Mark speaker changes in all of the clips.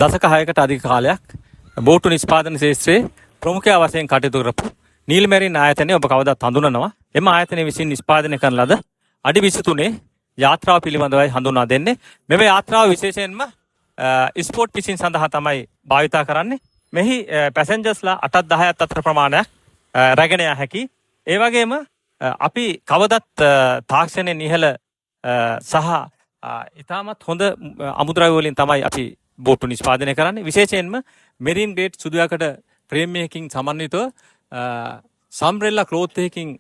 Speaker 1: දශක 6කට අධික කාලයක් බෝට්ටු නිෂ්පාදන ශාස්ත්‍රයේ ප්‍රමුඛ වශයෙන් කටයුතු කරපු නීල්මැරින් ආයතනය ඔබ කවදාත් හඳුනනවා. එම ආයතනය විසින් නිෂ්පාදනය කරන ලද අඩි 23 යාත්‍රාව පිළිබඳවයි හඳුන්වා දෙන්නේ. මෙම යාත්‍රාව විශේෂයෙන්ම ස්පෝර්ට් ෆිෂින් සඳහා තමයි භාවිතා කරන්නේ. මෙහි පැසෙන්ජර්ස්ලා 8ක් 10ක් අතර ප්‍රමාණයක් රැගෙන යා හැකි. ඒ වගේම අපි කවදත් තාක්ෂණයෙන් ඉහළ සහ ඉතාමත් හොඳ අමුද්‍රව්‍ය වලින් තමයි අපි බෝට්ටු නිෂ්පාදනය කරන්නේ. විශේෂයෙන්ම මෙරින් ග්‍රේඩ් සුදු යකඩ ෆ්‍රේම් එකකින් සමන්විතව සම්බ්‍රෙල්ලා ක්ලෝත් එකකින්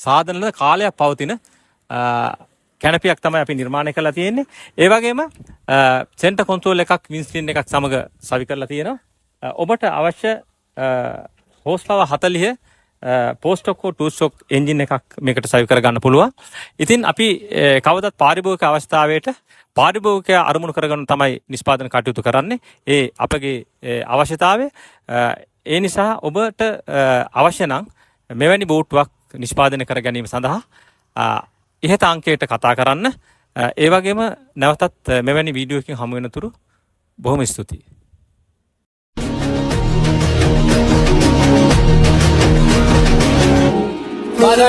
Speaker 1: සාදන කාලයක් පවතින කැනපියක් තමයි අපි නිර්මාණය කරලා තියෙන්නේ. ඒ වගේම සෙන්ටර් කන්සෝල් එකක් වින්ස්ක්‍රීන් එකක් සමග සවි කරලා තියෙනවා. ඔබට අවශ්‍ය හෝස් පවර් 40 පෝස්ටොක්කෝ 2 ස්ට්‍රෝක් එන්ජින් එකක් මේකට සවි කර ගන්න පුළුවන්. ඉතින් අපි කවදත් පාරිභෝගික අවස්ථාවේට පාරිභෝගිකයා අරමුණු කරගෙන තමයි නිෂ්පාදන කටයුතු කරන්නේ. ඒ අපගේ අවශ්‍යතාවය. ඒ නිසා ඔබට අවශ්‍ය නම් මෙවැනි බෝට්ටුවක් නිෂ්පාදනය කර ගැනීම සඳහා ඉහත අංකයට කතා කරන්න. ඒ වගේම නැවතත් මෙවැනි වීඩියෝ එකකින් හමු වෙන තුරු බොහොම ස්තුතියි. Para